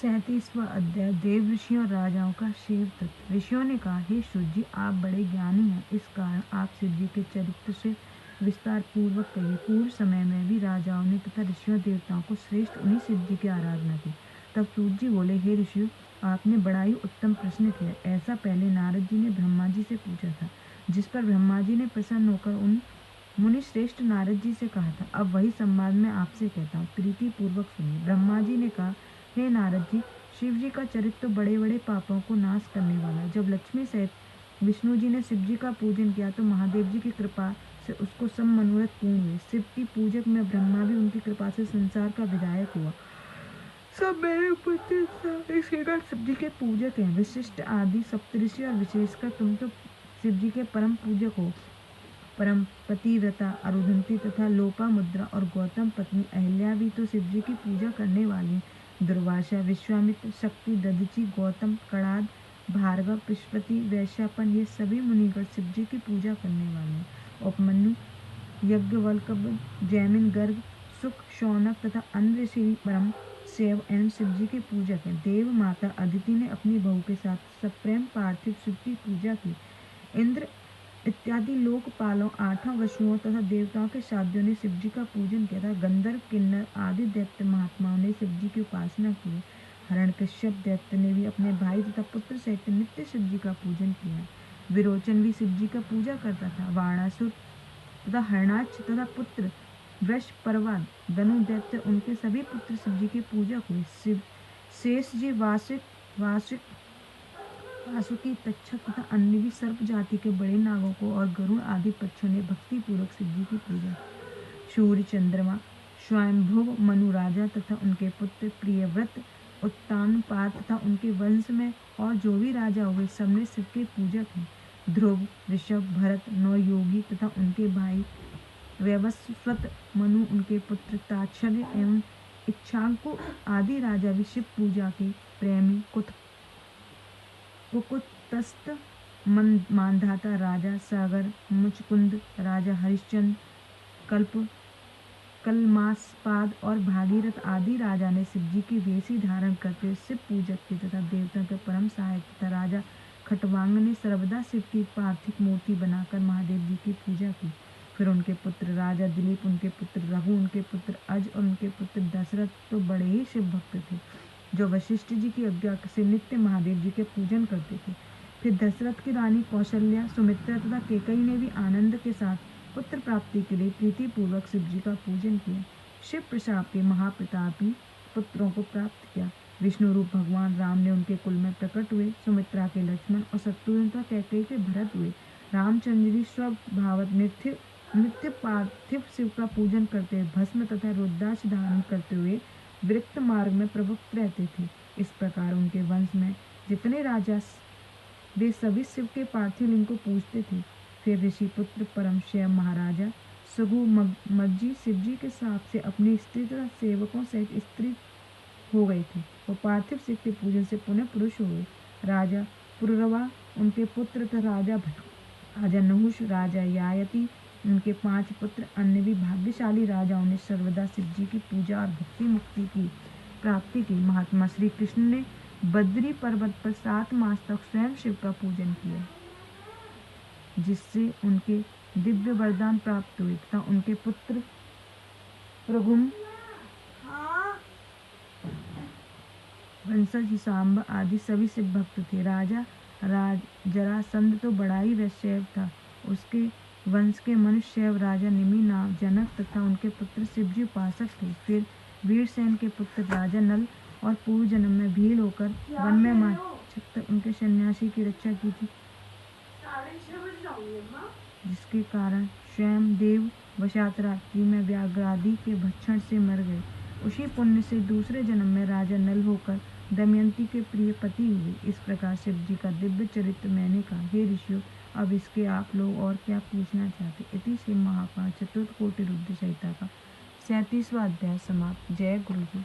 37वां अध्याय देव ऋषियों और राजाओं का शिव तत्व। ऋषियों ने कहा, हे सूर्य जी, आप बड़े ज्ञानी हैं, इस कारण आप शिव जी के चरित्र से विस्तार पूर्वक कहिए। पूर्व समय में भी राजाओं ने तथा ऋषियों देवताओं को श्रेष्ठ उन्हीं शिव जी की आराधना की। तब सूर्य जी बोले, हे ऋषियों, आपने बड़ा ही उत्तम प्रश्न किया। ऐसा पहले नारद जी ने ब्रह्मा जी से पूछा था, जिस पर ब्रह्मा जी ने प्रसन्न होकर उन मुनि श्रेष्ठ नारद जी से कहा था। अब वही संवाद मैं आपसे कहता हूँ, प्रीति पूर्वक सुनिए। ब्रह्मा जी ने कहा, हे नारद जी, शिव जी का चरित्र तो बड़े बड़े पापों को नाश करने वाला है। जब लक्ष्मी सहित विष्णु जी ने शिव जी का पूजन किया तो महादेव जी की कृपा से उसको सब मनोरथ पूर्ण हुए। शिव की पूजक में ब्रह्मा भी उनकी कृपा से संसार का विधायक हुआ। सब मेरे पुत्र शिव जी के पूजक हैं। वशिष्ठ आदि सप्तऋषि और विशेषकर तुम तो शिव जी के परम पूजक हो। परम पतिव्रता अरुंधति तथा लोपामुद्रा और गौतम पत्नी अहिल्या भी तो शिव जी की पूजा करने वाली हैं। दुर्वासा, विश्वामित्र, शक्ति, दधीचि, गौतम, कणाद, भार्गव, पृषपति, वैश्यपन, ये सभी मुनिगण शिव जी की पूजा करने वाले हैं। उपमन्यु, यज्ञवल्क्य, जैमिन, गर्ग, सुख, शौनक तथा अन्य ऋषि परम सेव एवं शिव जी के पूजक हैं। देव माता अदिति ने अपनी बहू के साथ सप्रेम पार्थिव शिव की पूजा की। इंद्र इत्यादि लोकपालों, 8 वसुओं तथा देवताओं के साध्यों ने शिव जी का पूजन किया था। गंधर्व, किन्नर आदि दैत्य महात्माओं ने शिव जी की उपासना की। हिरण्यकश्यप दैत्य ने भी अपने भाई तथा पुत्र सहित नित्य शिव जी का पूजन किया। विरोचन भी शिव जी का पूजा करता था। वाणासुर तथा हरणाक्ष तथा पुत्र वृषपर्वा, धनु दैत्य, उनके सभी पुत्र शिव जी के पूजक हुए। शिव शेष जी, वासुकी, तक्षक तथा अन्य भी सर्प जाति के बड़े नागों को और गरुड़ आदि पक्षियों ने भक्ति पूर्वक शिव जी की पूजा। सूर्य, चंद्रमा, स्वयंभुव, मनु राजा तथा उनके पुत्र प्रियव्रत, उत्तानपाद तथा उनके वंश में और जो भी राजा हुए, सबने शिव के पूजक हैं। ध्रुव, ऋषभ, भरत, 9 योगी तथा उनके भाई वैवस्वत, मनु, उनके पुत्र ताक्षल्य एवं इक्ष्वाकु आदि राजा भी शिव पूजा के प्रेमी। कुकुतस्थ, मानधाता राजा सागर, मुचकुंद राजा हरिश्चंद्र, कलमासपाद और भागीरथ आदि राजा ने शिव जी की वेशी धारण करते शिव पूजक थे तथा देवताओं के परम सहायक तथा राजा खटवांग ने सर्वदा शिव की पार्थिव मूर्ति बनाकर महादेव जी की पूजा की। फिर उनके पुत्र राजा दिलीप, उनके पुत्र रघु, उनके पुत्र अज और उनके पुत्र दशरथ तो बड़े ही शिव भक्त थे, जो वशिष्ठ जी की आज्ञा से नित्य महादेव जी के पूजन करते थे। फिर दशरथ की रानी कौशल्या, सुमित्रा तथा केकई ने भी आनंद के साथ पुत्र प्राप्ति के लिए प्रीति पूर्वक शिव जी का पूजन किया। शिव प्रसाद के महाप्रतापी पुत्रों को प्राप्त किया। विष्णु रूप भगवान राम ने उनके कुल में प्रकट हुए। सुमित्रा के लक्ष्मण और शत्रुघ्न तथा कैकेयी के भरत हुए। रामचंद्र जी स्वभावत नित्य पार्थिव शिव का पूजन करते हुए भस्म तथा रुद्राक्ष धारण करते हुए वृत्त मार्ग में प्रवृत्त रहते थे। इस प्रकार उनके वंश में जितने राजा वे सभी शिव के पार्थिव लिंग को पूजते थे। फिर ऋषि पुत्र परम शिव महाराजा सगु मज्जी शिव जी के साथ से अपनी स्त्री तथा सेवकों सहित स्त्री हो गए थे। वो पार्थिव शिव के पूजन से पुनः पुरुष हुए। राजा पुररवा, उनके पुत्र तथा राजा नहुष, राजा यायति, उनके 5 पुत्र, अन्य भी भाग्यशाली राजाओं ने सर्वदा शिव जी की पूजा और भक्ति मुक्ति की प्राप्ति की। महात्मा श्री कृष्ण ने बद्री पर्वत पर 7 मास तक स्वयं शिव का पूजन किया, जिससे उनके दिव्य वरदान प्राप्त हुए तथा उनके पुत्र प्रगुम, वंशज सांब आदि सभी शिव भक्त थे। राजा जरासंध तो बड़ा ही वैश्यव था। उसके वंश के मनुष्य राजा निमि नाम जनक तथा उनके पुत्र शिवजी उपासक थे। फिर वीरसेन के पुत्र राजा नल और पूर्व जन्म में भील होकर वन में मां उनके सन्यासी की रक्षा की थी, जिसके कारण स्वयं देव वशात रात्रि में व्याघ्र आदि के भक्षण से मर गए। उसी पुण्य से दूसरे जन्म में राजा नल होकर दमयंती के प्रिय पति हुए। इस प्रकार शिव जी का दिव्य चरित्र मैंने कहा। हे ऋषियों, अब इसके आप लोग और क्या पूछना चाहते? इति श्री महाभारत चतुर्थ कोटि रुद्र संहिता का 37वां अध्याय समाप्त। जय गुरु जी।